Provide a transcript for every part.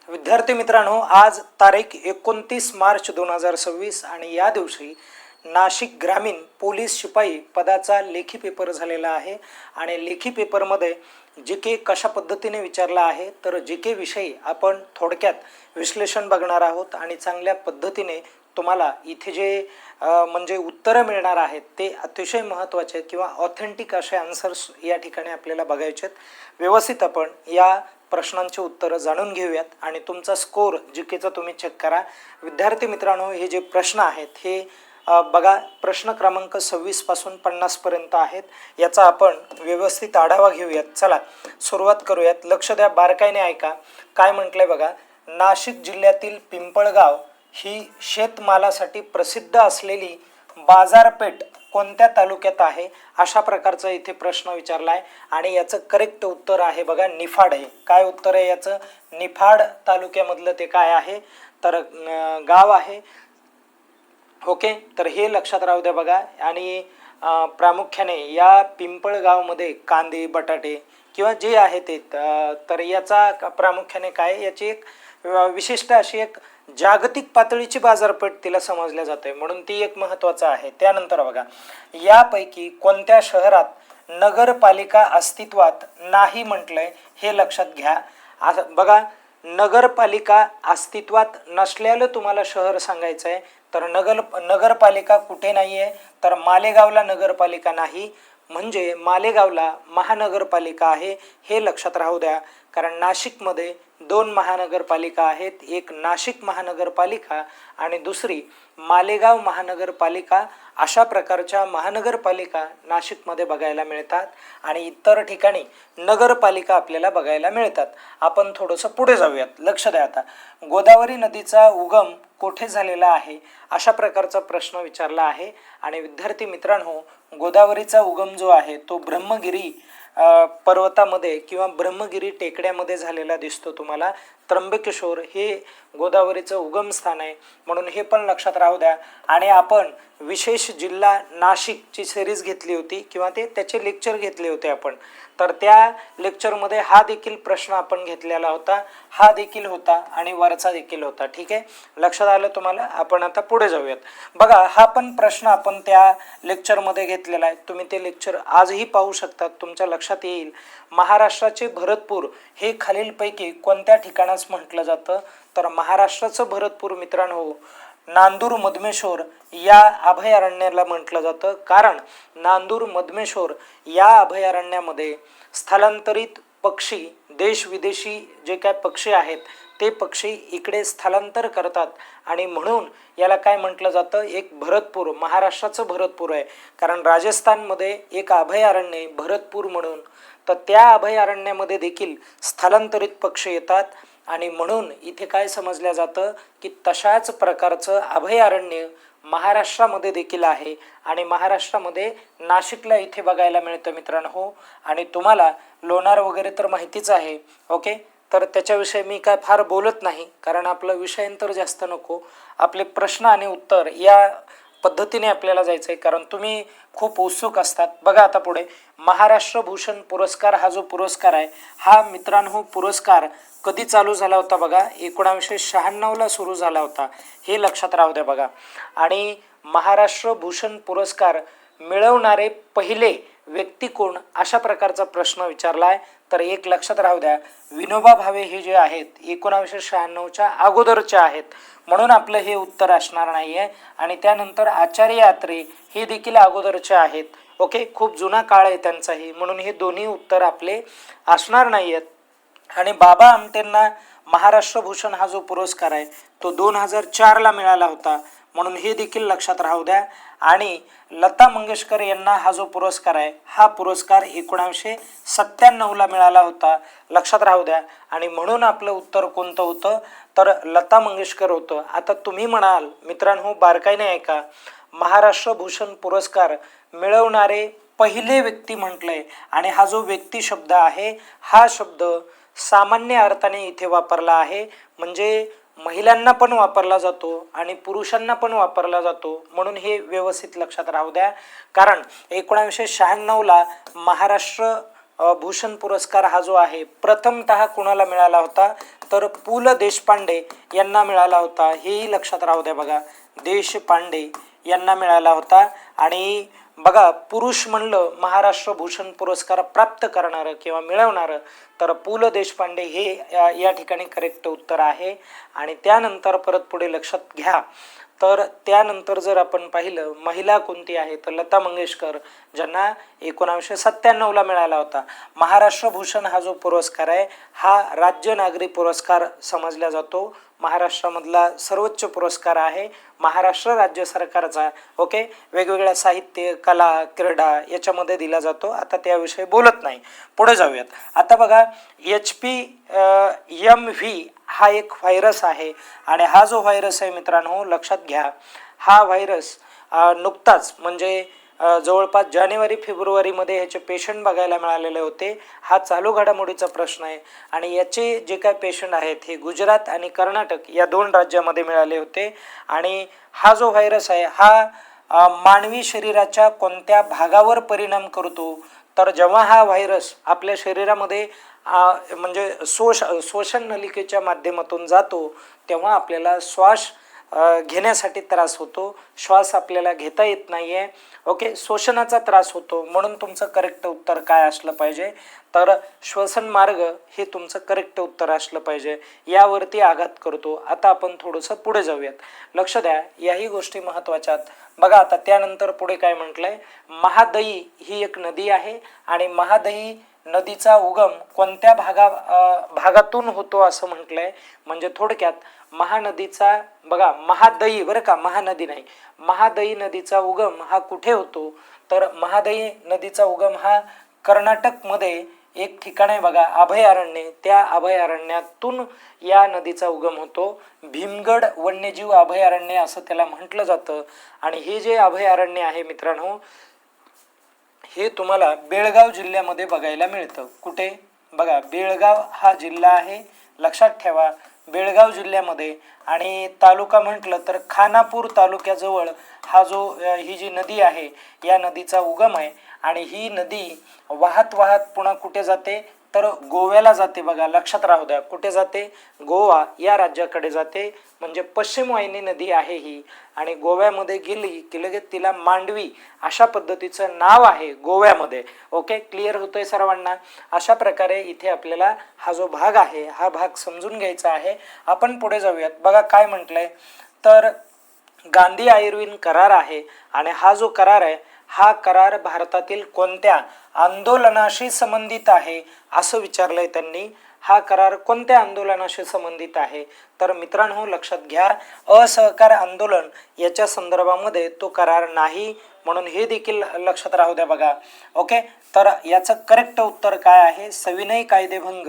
विद्यार्थी मित्रांनो, आज तारीख 29 मार्च 2026 आणि या दिवशी नाशिक ग्रामीण पोलीस शिपाई पदाचा लेखी पेपर झालेला आहे। आणि लेखी पेपरमध्ये जी के कशा पद्धतीने विचारला आहे तर जी के विषयी आपण थोडक्यात विश्लेषण बघणार आहोत आणि चांगल्या पद्धतीने तुम्हाला इथे जे म्हणजे उत्तरं मिळणार आहेत ते अतिशय महत्त्वाचे किंवा ऑथेंटिक असे आन्सर्स या ठिकाणी आपल्याला बघायचे आहेत। व्यवस्थित आपण या प्रश्नांची उत्तरं जाणून घेऊयात आणि तुमचा स्कोर जी केचा तुम्ही चेक करा। विद्यार्थी मित्रांनो, हे जे प्रश्न आहेत हे बघा, प्रश्न क्रमांक 26 पासून 50 पर्यंत आहेत। याचा आपण व्यवस्थित आढावा घेऊयात। चला सुरुवात करूयात। लक्ष द्या, बारकाईने ऐका काय म्हटलंय बघा। नाशिक जिल्ह्यातील पिंपळगाव ही शेतमालासाठी प्रसिद्ध असलेली बाजारपेठ कोणत्या तालुक्यात आहे, अशा प्रकारचा इथे प्रश्न विचारला आहे। आणि याचं करेक्ट उत्तर आहे बघा निफाड आहे। काय उत्तर आहे याचं? निफाड तालुक्यामधलं ते काय आहे तर गाव आहे। ओके, तर हे लक्षात राहू द्या बघा। आणि प्रामुख्याने या पिंपळगावमध्ये कांदे बटाटे किंवा जे आहे ते तर याचा प्रामुख्याने काय, याची एक विशिष्ट अशी एक जागतिक पातळीची बाजारपेठ तिला समजल्या जाते, म्हणून ती एक महत्त्वाचं आहे। त्यानंतर बघा, यापैकी कोणत्या शहरात नगरपालिका अस्तित्वात नाही म्हटलंय हे लक्षात घ्या। बघा, नगरपालिका अस्तित्वात नसलेलं तुम्हाला शहर सांगायचं आहे तर नगरपालिका कुठे नाही आहे तर मालेगावला नगरपालिका नाही, म्हणजे मालेगावला महानगरपालिका आहे हे लक्षात राहू द्या। कारण नाशिकमध्ये 2 महानगरपालिका आहेत, एक नाशिक महानगरपालिका आणि दुसरी मालेगाव महानगरपालिका। अशा प्रकारच्या महानगरपालिका नाशिकमध्ये बघायला मिळतात आणि इतर ठिकाणी नगरपालिका आपल्याला बघायला मिळतात। आपण थोडंसं पुढे जाऊयात। लक्ष द्या, आता गोदावरी नदीचा उगम कोठे झालेला आहे, अशा प्रकारचा प्रश्न विचारला आहे। आणि विद्यार्थी मित्रांनो, गोदावरीचा उगम जो आहे तो ब्रह्मगिरी पर्वतामध्ये किंवा ब्रह्मगिरी टेकड्यामध्ये झालेला दिसतो तुम्हाला। त्र्यंबकेश्वर हे गोदावरीचं उगम स्थान आहे, म्हणून हे पण लक्षात राहू द्या। आणि आपण विशेष जिल्हा नाशिकची सिरीज घेतली होती किंवा त्याचे लेक्चर घेतले होते आपण, तर त्या लेक्चरमध्ये हा देखील प्रश्न आपण घेतलेला होता, हा देखील होता आणि वरचा देखील होता। ठीक आहे, लक्षात आलं तुम्हाला? आपण आता पुढे जाऊयात। बघा, हा पण प्रश्न आपण त्या लेक्चरमध्ये घेतलेला आहे, तुम्ही ते लेक्चर आजही पाहू शकता, तुमच्या लक्षात येईल। महाराष्ट्राचे भरतपूर हे खालीलपैकी कोणत्या ठिकाणास म्हटलं जातं तर महाराष्ट्राचं भरतपूर मित्रांनो नांदूर मधमेश्वर या अभयारण्याला म्हटलं जातं। कारण नांदूर मधमेश्वर या अभयारण्यामध्ये स्थलांतरित पक्षी, देश विदेशी जे काय पक्षी आहेत ते पक्षी इकडे स्थलांतर करतात आणि म्हणून याला काय म्हटलं जातं, एक भरतपूर, महाराष्ट्राचं भरतपूर आहे। कारण राजस्थानमध्ये एक अभयारण्य आहे भरतपूर म्हणून, तर त्या अभयारण्यामध्ये देखील स्थलांतरित पक्षी येतात आणि म्हणून इथे काय समजलं जातं की तशाच प्रकारचं अभयारण्य महाराष्ट्रामध्ये देखील आहे आणि महाराष्ट्रामध्ये नाशिकला इथे बघायला मिळतं मित्रांनो। आणि तुम्हाला लोणार वगैरे तर माहितीच आहे। ओके, तर त्याच्याविषयी मी काय फार बोलत नाही, कारण आपलं विषयांतर जास्त नको, आपले प्रश्न आणि उत्तर या पद्धतीने आपल्याला जायचं आहे, कारण तुम्ही खूप उत्सुक असतात। बघा, आता पुढे महाराष्ट्र भूषण पुरस्कार हा जो पुरस्कार आहे हा मित्रांनो पुरस्कार कधी चालू झाला होता बघा, 1996ला सुरू झाला होता, हे लक्षात राहू द्या बघा। आणि महाराष्ट्र भूषण पुरस्कार मिळवणारे पहिले व्यक्ती कोण, अशा प्रकारचा प्रश्न विचारला आहे। तर एक लक्षात राहू द्या, विनोबा भावे हे जे आहेत 1996च्या अगोदरचे आहेत, म्हणून आपलं हे उत्तर असणार नाही आहे। आणि त्यानंतर आचार्य यात्रे हे देखील अगोदरचे आहेत। ओके, खूप जुना काळ आहे त्यांचाही, म्हणून हे दोन्ही उत्तर आपले असणार नाही आहेत। आणि बाबा आमटेंना महाराष्ट्र भूषण हा जो पुरस्कार आहे तो 2004ला मिळाला होता, म्हणून हे देखील लक्षात राहू द्या। आणि लता मंगेशकर यांना हा जो पुरस्कार आहे हा पुरस्कार 1997ला मिळाला होता, लक्षात राहू द्या। आणि म्हणून आपलं उत्तर कोणतं होतं तर लता मंगेशकर होतं। आता तुम्ही म्हणाल मित्रांनो, बारकाईने ऐका, महाराष्ट्र भूषण पुरस्कार मिळवणारे पहिले व्यक्ती म्हटलंय आणि हा जो व्यक्ती शब्द आहे हा शब्द सामान्य अर्थाने इथे वापरला आहे, म्हणजे महिलांना पण वापरला जातो आणि पुरुषांना पण वापरला जातो, म्हणून हे व्यवस्थित लक्षात राहू द्या। कारण 1996ला महाराष्ट्र भूषण पुरस्कार हा जो आहे प्रथमतः कुणाला मिळाला होता तर पु ल देशपांडे यांना मिळाला होता, हेही लक्षात राहू द्या बघा, देशपांडे यांना मिळाला होता. आणि बघा पुरुष म्हणलं महाराष्ट्र भूषण पुरस्कार प्राप्त करणारं किंवा मिळवणारं तर पु ल देशपांडे हे या ठिकाणी करेक्ट उत्तर आहे. आणि त्यानंतर परत पुढे लक्षात घ्या, तर त्यानंतर जर आपण पाहिलं महिला कोणती आहे तर लता मंगेशकर, ज्यांना 1997ला मिळाला होता. महाराष्ट्र भूषण हा जो पुरस्कार आहे हा राज्य नागरी पुरस्कार समजला जातो, महाराष्ट्रामधला सर्वोच्च पुरस्कार आहे, महाराष्ट्र राज्य सरकारचा. ओके, वेगवेगळ्या साहित्य, कला, क्रीडा याच्यामध्ये दिला जातो. आता त्याविषयी बोलत नाही, पुढे जाऊयात. आता बघा HPMV हा एक व्हायरस आहे आणि हा जो व्हायरस आहे मित्रांनो लक्षात घ्या, हा व्हायरस नुकताच म्हणजे जवळपास जानेवारी-फेब्रुवारीमध्ये ह्याचे पेशंट बघायला मिळालेले होते. हा चालू घडामोडीचा प्रश्न आहे आणि याचे जे काय पेशंट आहेत हे गुजरात आणि कर्नाटक या 2 राज्यामध्ये मिळाले होते. आणि हा जो व्हायरस आहे हा मानवी शरीराच्या कोणत्या भागावर परिणाम करतो तर जेव्हा हा व्हायरस आपल्या शरीरामध्ये म्हणजे श्वसन नलिकेच्या माध्यमातून जातो तेव्हा आपल्याला श्वास घेण्यासाठी त्रास होतो, श्वास आपल्याला घेता येत नाही आहे. ओके, श्वसनाचा त्रास होतो. म्हणून तुमचं करेक्ट उत्तर काय असलं पाहिजे तर श्वसन मार्ग हे तुमचं करेक्ट उत्तर असलं पाहिजे. यावरती आघात करतो. आता आपण थोडंसं पुढे जाऊयात, लक्ष द्या, याही गोष्टी महत्त्वाच्या आहेत. बघा आता त्यानंतर पुढे काय म्हटलंय, महादई ही एक नदी आहे आणि महादई नदीचा उगम कोणत्या भागातून होतो असं म्हटलंय. म्हणजे थोडक्यात महानदीचा बघा, महादई बरं का, महानदी नाही, महादई नदीचा उगम हा कुठे होतो तर महादई नदीचा उगम हा कर्नाटकमध्ये एक ठिकाण आहे बघा, अभयारण्य, त्या अभयारण्यातून या नदीचा उगम होतो. भीमगड वन्यजीव अभयारण्य असं त्याला म्हटलं जातं. आणि हे जे अभयारण्य आहे मित्रांनो हे तुम्हाला बेळगाव जिल्ह्यामध्ये बघायला मिळतं. कुठे बघा, बेळगाव हा जिल्हा आहे, लक्षात ठेवा, बेळगाव जिल्ह्यामध्ये. आणि तालुका म्हटलं तर खानापूर तालुक्याजवळ हा जो ही जी नदी आहे या नदीचा उगम आहे. आणि ही नदी वाहत वाहत पुन्हा कुठे जाते तर गोव्याला जाते बघा, लक्षात राहू द्या, कुठे जाते, गोवा या राज्याकडे जाते. म्हणजे पश्चिम वाहिनी नदी आहे ही. आणि गोव्यामध्ये गेली की लगेच तिला मांडवी अशा पद्धतीचं नाव आहे गोव्यामध्ये. ओके, क्लिअर होतंय सर्वांना. अशा प्रकारे इथे आपल्याला हा जो भाग आहे हा भाग समजून घ्यायचा आहे. आपण पुढे जाऊयात. बघा काय म्हटलंय तर गांधी आयुर्विन करार आहे आणि हा जो करार आहे हा करार भारतातील कोणत्या आंदोलनाशी संबंधित आहे असं विचारलंय त्यांनी. हा करार कोणत्या आंदोलनाशी संबंधित आहे तर मित्रांनो लक्षात घ्या, असहकार आंदोलन याच्या संदर्भामध्ये तो करार नाही, म्हणून हे देखील लक्षात राहू द्या बघा. ओके, तर याचं करेक्ट उत्तर काय आहे, सविनय कायदेभंग,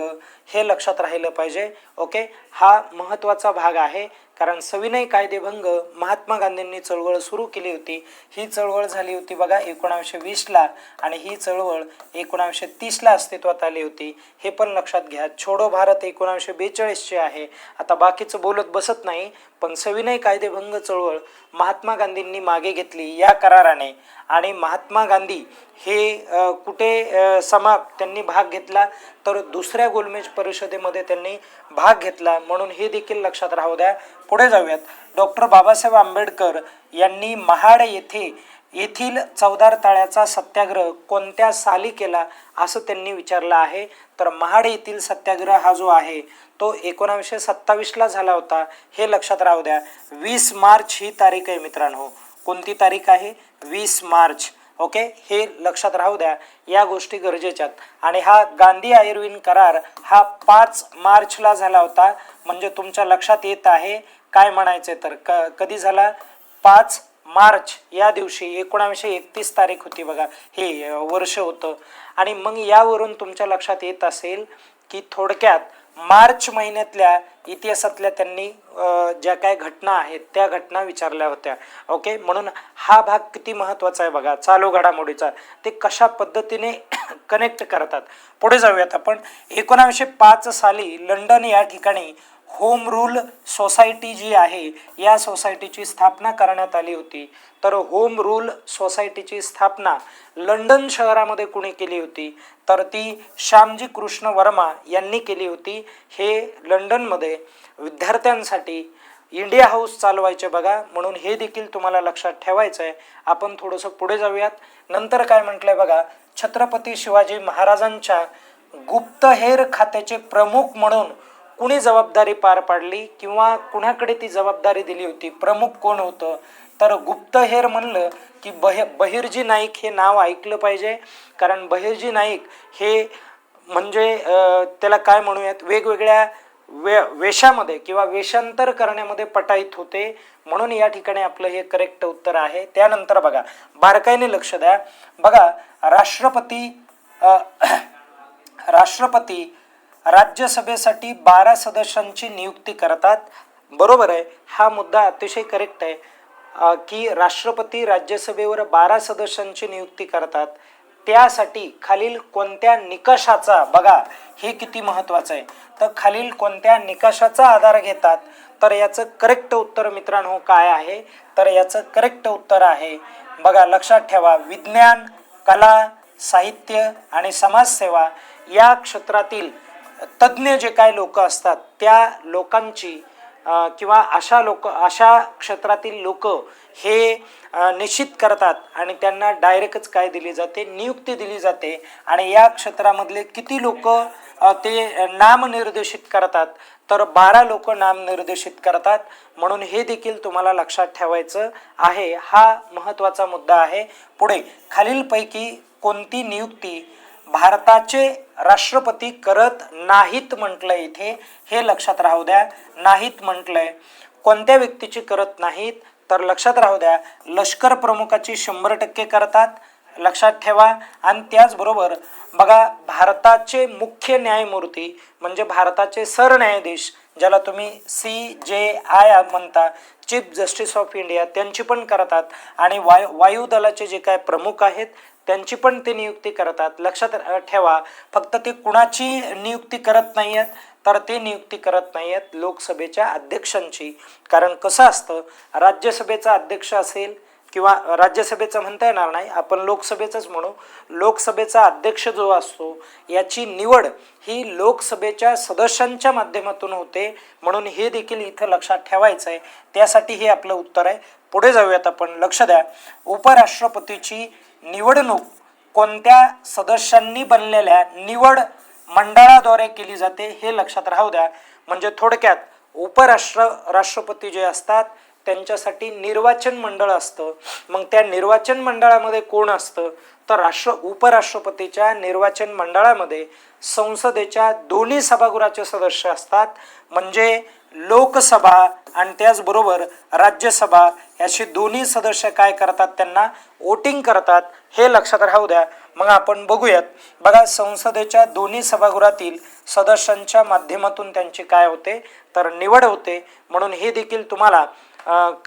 हे लक्षात राहिलं पाहिजे. ओके, हा महत्त्वाचा भाग आहे कारण सविनय कायदेभंग महात्मा गांधींनी चळवळ सुरू केली होती. ही चळवळ झाली होती बघा 1920ला आणि ही चळवळ 1930ला अस्तित्वात आली होती, हे पण लक्षात घ्या. छोडो भारत 1942ची आहे. आता बाकीचं बोलत बसत नाही, पण सविनय कायदेभंग चळवळ महात्मा गांधींनी मागे घेतली या कराराने. आणि महात्मा गांधी हे कुठे त्यांनी भाग घेतला तर दुसऱ्या गोलमेज परिषदेमध्ये त्यांनी भाग घेतला, म्हणून हे देखील लक्षात राहू द्या. पुढे जाऊयात. डॉक्टर बाबासाहेब आंबेडकर यांनी महाड येथील चवदार तळ्याचा सत्याग्रह कोणत्या साली केला असं त्यांनी विचारलं आहे. तर महाड येथील सत्याग्रह हा जो आहे तो 1927ला झाला होता, हे लक्षात राहू द्या. 20 मार्च ही तारीख आहे मित्रांनो. कोणती तारीख आहे, 20 मार्च. ओके, हे लक्षात राहू द्या, या गोष्टी गरजेच्या आहेत. आणि हा गांधी आयुर्विन करार हा 5 मार्चला झाला होता. म्हणजे तुमच्या लक्षात येत आहे काय म्हणायचे तर कधी झाला, 5 मार्च या दिवशी 1931 तारीख होती बघा, हे वर्ष होतं. आणि मग यावरून तुमच्या लक्षात येत असेल की थोडक्यात मार्च महिन्यातल्या इतिहासातल्या त्यांनी ज्या काय घटना आहेत त्या घटना विचारल्या होत्या. ओके, म्हणून हा भाग किती महत्त्वाचा आहे बघा, चालू घडामोडीचा, ते कशा पद्धतीने कनेक्ट करतात. पुढे जाऊयात आपण. 1905 साली लंडन या ठिकाणी होम रूल सोसायटी जी आहे या सोसायटीची स्थापना करण्यात आली होती. तर होम रूल सोसायटीची स्थापना लंडन शहरामध्ये कुणी केली होती? तर ती श्यामजी कृष्ण वर्मा यांनी केली होती. हे लंडनमध्ये विद्यार्थ्यांसाठी इंडिया हाऊस चालवायचे बघा, म्हणून हे देखील तुम्हाला लक्षात ठेवायचं आहे. आपण थोडंसं पुढे जाऊयात. नंतर काय म्हटलंय बघा, छत्रपती शिवाजी महाराजांच्या गुप्तहेर खात्याचे प्रमुख म्हणून कुणी जबाबदारी पार पाडली किंवा कुणाकडे ती जबाबदारी दिली होती? प्रमुख कोण होतं? तर गुप्तहेर म्हणलं की बहिर्जी नाईक हे नाव ऐकलं पाहिजे, कारण बहिर्जी नाईक हे म्हणजे त्याला काय म्हणूयात, वेगवेगळ्या वेशामध्ये किंवा वेषांतर करण्यामध्ये पटाईत होते, म्हणून या ठिकाणी आपलं हे करेक्ट उत्तर आहे. त्यानंतर बघा, बारकाईने लक्ष द्या. बघा, राष्ट्रपती राज्यसभेसाठी 12 सदस्यांची नियुक्ती करतात. बरोबर आहे, हा मुद्दा अतिशय करेक्ट आहे की राष्ट्रपती राज्यसभेवर 12 सदस्यांची नियुक्ती करतात. त्यासाठी खालील कोणत्या निकषाचा, बघा हे किती महत्त्वाचं आहे, तर खालील कोणत्या निकषाचा आधार घेतात? तर याचं करेक्ट उत्तर मित्रांनो काय आहे? तर याचं करेक्ट उत्तर आहे, बघा लक्षात ठेवा, विज्ञान, कला, साहित्य आणि समाजसेवा या क्षेत्रातील तज्ज्ञ जे काय लोक असतात त्या लोकांची किंवा अशा क्षेत्रातील लोक हे निश्चित करतात आणि त्यांना डायरेक्टच काय दिली जाते? नियुक्ती दिली जाते. आणि या क्षेत्रामधले किती लोक ते नामनिर्देशित करतात? तर 12 लोक नामनिर्देशित करतात. म्हणून हे देखील तुम्हाला लक्षात ठेवायचं आहे. हा महत्त्वाचा मुद्दा आहे. पुढे, खालीलपैकी कोणती नियुक्ती भारताचे राष्ट्रपती करत नाहीत म्हटलंय इथे, हे लक्षात राहू द्या. नाहीत म्हटलंय, कोणत्या व्यक्तीची करत नाहीत? तर लक्षात राहू द्या, लष्कर प्रमुखाची 100% करतात, लक्षात ठेवा. आणि त्याचबरोबर बघा, भारताचे मुख्य न्यायमूर्ती म्हणजे भारताचे सरन्यायाधीश, ज्याला तुम्ही CJI म्हणता, चीफ जस्टिस ऑफ इंडिया, त्यांची पण करतात. आणि वायुदलाचे जे काय प्रमुख आहेत त्यांची पण ते नियुक्ती करतात. लक्षात ठेवा, फक्त ते कुणाची नियुक्ती करत नाही आहेत? तर ते नियुक्ती करत नाही आहेत लोकसभेच्या अध्यक्षांची. कारण कसं असतं, राज्यसभेचा अध्यक्ष असेल किंवा राज्यसभेचं म्हणता येणार नाही, आपण लोकसभेचंच म्हणू, लोकसभेचा अध्यक्ष जो असतो याची निवड ही लोकसभेच्या सदस्यांच्या माध्यमातून होते. म्हणून हे देखील इथं लक्षात ठेवायचं आहे. त्यासाठी हे आपलं उत्तर आहे. पुढे जाऊयात आपण. लक्ष द्या, उपराष्ट्रपतीची निवडणूक कोणत्या सदस्यांनी बनलेल्या निवड मंडळाद्वारे केली जाते? हे लक्षात राहू द्या. म्हणजे थोडक्यात राष्ट्रपती जे असतात त्यांच्यासाठी निर्वाचन मंडळ असतं. मग त्या निर्वाचन मंडळामध्ये कोण असतं? तर उपराष्ट्रपतीच्या निर्वाचन मंडळामध्ये संसदेच्या दोन्ही सभागृहाचे सदस्य असतात. म्हणजे लोकसभा आणि त्याचबरोबर राज्यसभा याचे दोन्ही सदस्य काय करतात? त्यांना वोटिंग करतात. हे लक्षात राहू द्या. मग आपण बघूयात. बघा, संसदेच्या दोन्ही सभागृहातील सदस्यांच्या माध्यमातून त्यांची काय होते? तर निवड होते. म्हणून हे देखील तुम्हाला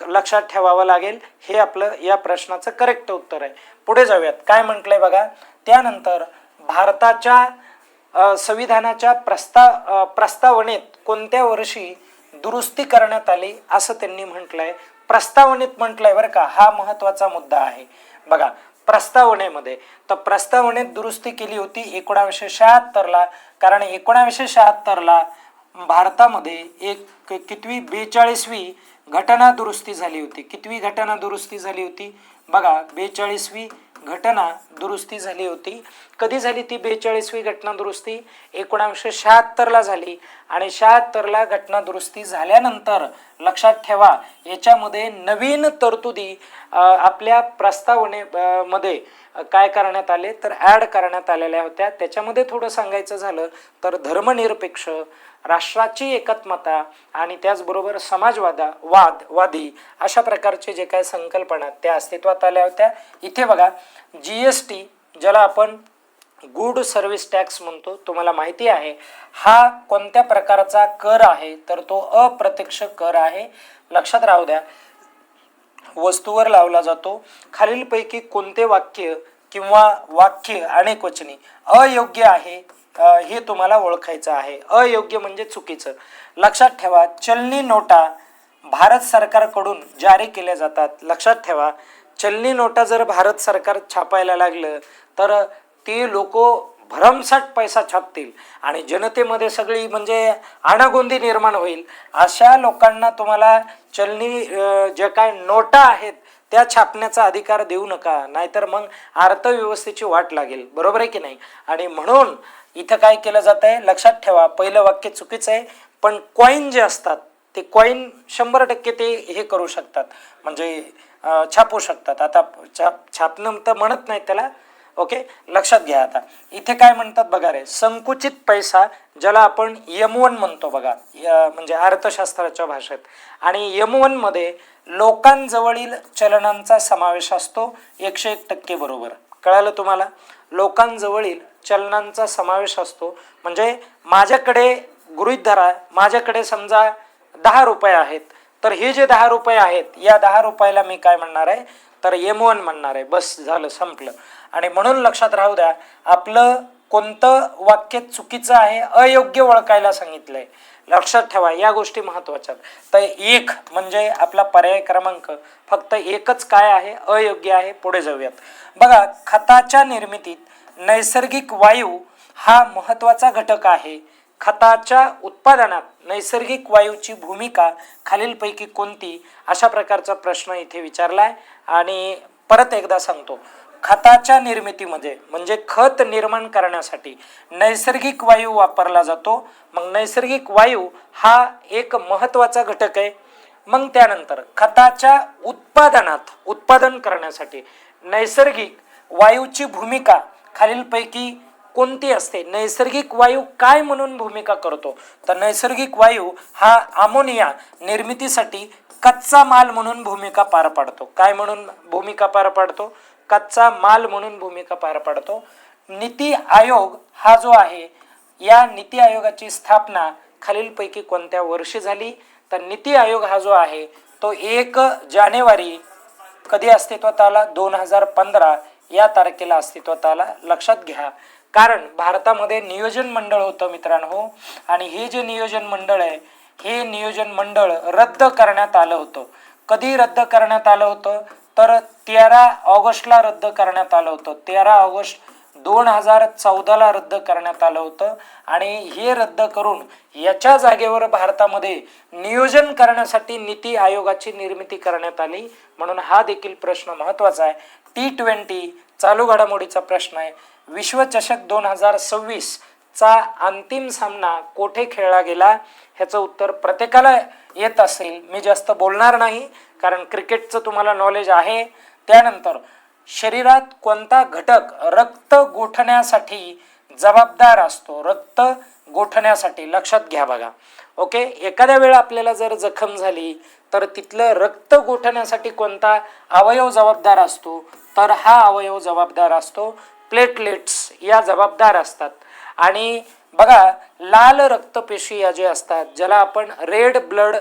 लक्षात ठेवावं लागेल. हे आपलं या प्रश्नाचं करेक्ट उत्तर आहे. पुढे जाऊयात. काय म्हटलंय बघा, त्यानंतर भारताच्या संविधानाच्या प्रस्तावनेत कोणत्या वर्षी दुरुस्ती करण्यात आली असं त्यांनी म्हटलंय? प्रस्तावनेत म्हटलंय बरं का, हा महत्त्वाचा मुद्दा आहे. बघा, प्रस्तावनेमध्ये, तर प्रस्तावनेत दुरुस्ती केली होती 1976ला. कारण 1976ला भारतामध्ये एक कितवी 42वी घटना दुरुस्ती झाली होती. कितवी घटना दुरुस्ती झाली होती? बघा, 42वी घटना दुरुस्ती झाली होती. कधी झाली ती 42वी घटना दुरुस्ती? 1976ला झाली. आणि 76ला घटना दुरुस्ती झाल्यानंतर लक्षात ठेवा, याच्यामध्ये नवीन तरतुदी आपल्या प्रस्तावनेमध्ये काय करण्यात आले? तर ॲड करण्यात आलेल्या होत्या. त्याच्यामध्ये थोडं सांगायचं झालं तर धर्मनिरपेक्ष, राष्ट्राची एकात्मता आणि त्याचबरोबर वादी अशा प्रकारचे जे काय संकल्पना त्या अस्तित्वात आल्या होत्या. इथे बघा, GST ज्याला आपण गुड सर्व्हिस टॅक्स म्हणतो, तुम्हाला माहिती आहे, हा कोणत्या प्रकारचा कर आहे? तर तो अप्रत्यक्ष कर आहे. लक्षात राहू द्या, वस्तूवर लावला जातो. खालीलपैकी कोणते वाक्य किंवा वाक्य अनेकवचनी अयोग्य आहे हे तुम्हाला ओळखायचं आहे. अयोग्य म्हणजे चुकीचं. लक्षात ठेवा, चलनी नोटा भारत सरकारकडून जारी केल्या जातात. लक्षात ठेवा, चलनी नोटा जर भारत सरकार छापायला लागलं तर ते लोक भरमसाठ पैसा छापतील आणि जनतेमध्ये सगळी म्हणजे आणागोंदी निर्माण होईल. अशा लोकांना तुम्हाला चलनी जे काय नोटा आहेत त्या छापण्याचा अधिकार देऊ नका, नाहीतर मग अर्थव्यवस्थेची वाट लागेल. बरोबर आहे की नाही? आणि म्हणून इथं काय केलं जात आहे, लक्षात ठेवा, पहिलं वाक्य चुकीचं आहे. पण कॉईन जे असतात ते कॉईन 100% ते हे करू शकतात, म्हणजे छापू शकतात. आता छापणं तर म्हणत नाही त्याला. ओके, लक्षात घ्या. आता इथे काय म्हणतात बघा रे, संकुचित पैसा ज्याला आपण M1 म्हणतो बघा, म्हणजे अर्थशास्त्राच्या भाषेत. आणि M1 मध्ये लोकांजवळील चलनांचा समावेश असतो 101%. बरोबर, कळालं तुम्हाला? लोकांजवळील चलनांचा समावेश असतो म्हणजे माझ्याकडे गृहीत धरा, माझ्याकडे समजा 10 रुपये आहेत, तर हे जे 10 रुपये आहेत या 10 रुपयाला मी काय म्हणणार आहे, तर M1 म्हणणार आहे. बस, झालं, संपलं. आणि म्हणून लक्षात राहू द्या, आपलं कोणतं वाक्य चुकीचं आहे, अयोग्य ओळखायला सांगितलंय. लक्षात ठेवा, या गोष्टी महत्त्वाच्या. तर एक म्हणजे आपला पर्याय क्रमांक फक्त एकच काय आहे, अयोग्य आहे. पुढे जाऊयात. बघा, खताच्या निर्मितीत नैसर्गिक वायू हा महत्त्वाचा घटक आहे. खताच्या उत्पादनात नैसर्गिक वायूची भूमिका खालीलपैकी कोणती, अशा प्रकारचा प्रश्न इथे विचारलाय. आणि परत एकदा सांगतो, खताच्या निर्मितीमध्ये म्हणजे खत निर्माण करण्यासाठी नैसर्गिक वायू वापरला जातो. मग नैसर्गिक वायू हा एक महत्त्वाचा घटक आहे. मग त्यानंतर खताच्या उत्पादनात उत्पादन करण्यासाठी नैसर्गिक वायूची भूमिका खालीलपैकी कोणती असते. नैसर्गिक वायू काय म्हणून भूमिका करतो, तर नैसर्गिक वायू हा अमोनिया निर्मितीसाठी कच्चा माल म्हणून भूमिका पार पाडतो. काय म्हणून भूमिका पार पाडतो? कच्चा माल म्हणून भूमिका पार पाडतो. नीती आयोग हा जो आहे, या नीती आयोगाची स्थापना खालीलपैकी कोणत्या वर्षी झाली, तर नीती आयोग हा जो आहे तो 1 जानेवारी कधी अस्तित्वात आला, 2015 या तारखेला अस्तित्वात आला. लक्षात घ्या, कारण भारतामध्ये नियोजन मंडळ होतं मित्रांनो, आणि हे जे नियोजन मंडळ आहे हे नियोजन मंडळ रद्द करण्यात आलं होतं. कधी रद्द करण्यात आलं होतं, तर 13 ऑगस्टला रद्द करण्यात आलं होतं. 13 ऑगस्ट 2014ला रद्द करण्यात आलं होतं. आणि हे रद्द करून याच्या जागेवर भारतामध्ये नियोजन करण्यासाठी नीती आयोगाची निर्मिती करण्यात आली. म्हणून हा देखील प्रश्न महत्त्वाचा आहे. T20 चालू घडामोडीचा प्रश्न आहे. विश्वचषक 2026 चा अंतिम सामना कोठे खेळला गेला, ह्याचं उत्तर प्रत्येकाला येत असेल. मी जास्त बोलणार नाही कारण क्रिकेटचं तुम्हाला नॉलेज आहे. त्यानंतर शरीरात कोणता घटक रक्त गोठण्यासाठी जबाबदार असतो? रक्त गोठण्यासाठी. लक्षात घ्या बघा. ओके, एखाद्या वेळा आपल्याला जर जखम झाली तर तिथलं रक्त गोठण्यासाठी कोणता अवयव जबाबदार असतो, तर हा अवयव जबाबदार असतो प्लेटलेट्स, या जबाबदार असतात. आणि बघा, लाल रक्तपेशी या जे असतात, ज्याला आपण रेड ब्लड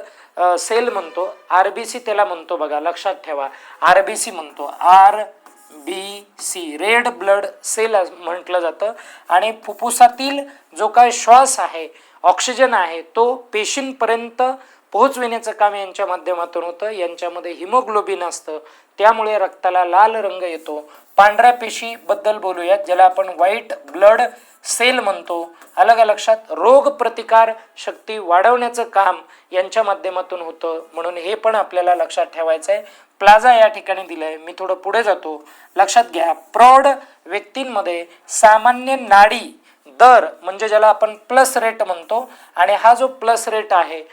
सेल म्हणतो, RBC त्याला म्हणतो बघा. लक्षात ठेवा, RBC म्हणतो, RBC रेड ब्लड सेल म्हटलं जातं. आणि फुफ्फुसातील जो काय श्वास आहे, ऑक्सिजन आहे, तो पेशींपर्यंत पोहोचविण्याचं काम यांच्या माध्यमातून होतं. यांच्यामध्ये हिमोग्लोबिन असतं, त्यामुळे रक्ताला लाल रंग येतो. पांढऱ्या पेशी बद्दल बोलूयात, ज्याला आपण व्हाईट ब्लड सेल म्हणतो. अलग लक्षात, रोग प्रतिकार शक्ती वाढवण्याचं काम यांच्या माध्यमातून होतं. म्हणून हे पण आपल्याला लक्षात ठेवायचं आहे. प्लाझा या ठिकाणी दिलंय, मी थोडं पुढे जातो. लक्षात घ्या, प्रौढ व्यक्तींमध्ये सामान्य नाडी दर म्हणजे ज्याला आपण प्लस रेट म्हणतो, आणि हा जो प्लस रेट आहे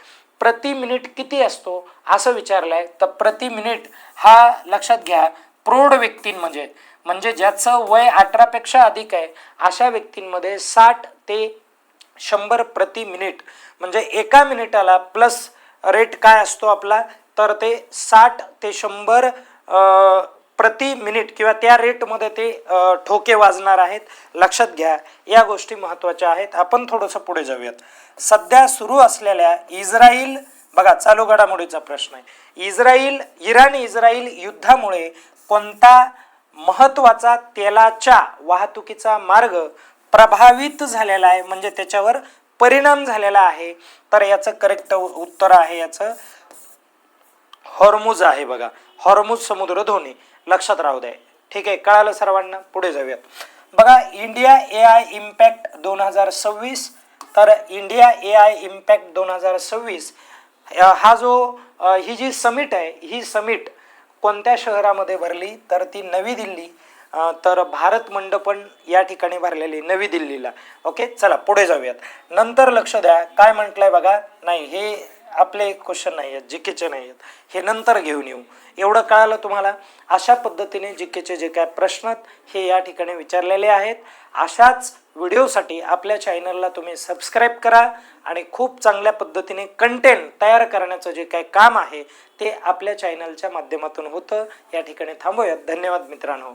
प्रति मिनिट किती असतो असं विचारलंय. तर प्रति मिनिट हा लक्षात घ्या, प्रौढ व्यक्तींमध्ये म्हणजे ज्याचं वय 18 पेक्षा अधिक आहे अशा व्यक्तींमध्ये 60 ते 100 प्रति मिनिट, म्हणजे एका मिनिटाला प्लस रेट काय असतो आपला, तर ते 60 ते 100 प्रति मिनिट किंवा त्या रेटमध्ये ते ठोके वाजणार आहेत. लक्षात घ्या, या गोष्टी महत्त्वाच्या आहेत. आपण थोडंसं पुढे जाऊयात. सध्या सुरू असलेल्या इस्रायल, बघा चालू घडामोडीचा प्रश्न आहे, इराण इस्रायल युद्धामुळे कोणता महत्त्वाचा तेलाच्या वाहतुकीचा मार्ग प्रभावित झालेला आहे, म्हणजे त्याच्यावर परिणाम झालेला आहे. तर याचं करेक्ट उत्तर आहे याचं हॉर्मुझ आहे बघा. हॉर्मुझ समुद्रधुनी लक्षात राहू द्या. ठीक आहे, कळालं सर्वांना. पुढे जाऊयात. बघा इंडिया AI इम्पॅक्ट 2026. तर इंडिया AI इम्पॅक्ट 2026 हा जो ही जी समिट आहे, ही समिट कोणत्या शहरामध्ये भरली तर ती नवी दिल्ली. तर भारत मंडपन या ठिकाणी भरलेली नवी दिल्लीला. ओके, चला पुढे जाऊयात. नंतर लक्ष द्या काय म्हटलंय बघा. नाही, हे आपले क्वेश्चन नाही आहेत, जीकेचे नाही आहेत, हे नंतर घेऊन येऊ. एवढं कळालं तुम्हाला. अशा पद्धतीने जीकेचे जे काय प्रश्न हे या ठिकाणी विचारलेले आहेत. अशाच व्हिडिओसाठी आपल्या चॅनलला तुम्ही सबस्क्राईब करा आणि खूप चांगल्या पद्धतीने कंटेंट तयार करण्याचं जे काय काम आहे ते आपल्या चॅनलच्या माध्यमातून होतं. या ठिकाणी थांबूयात. धन्यवाद मित्रांनो.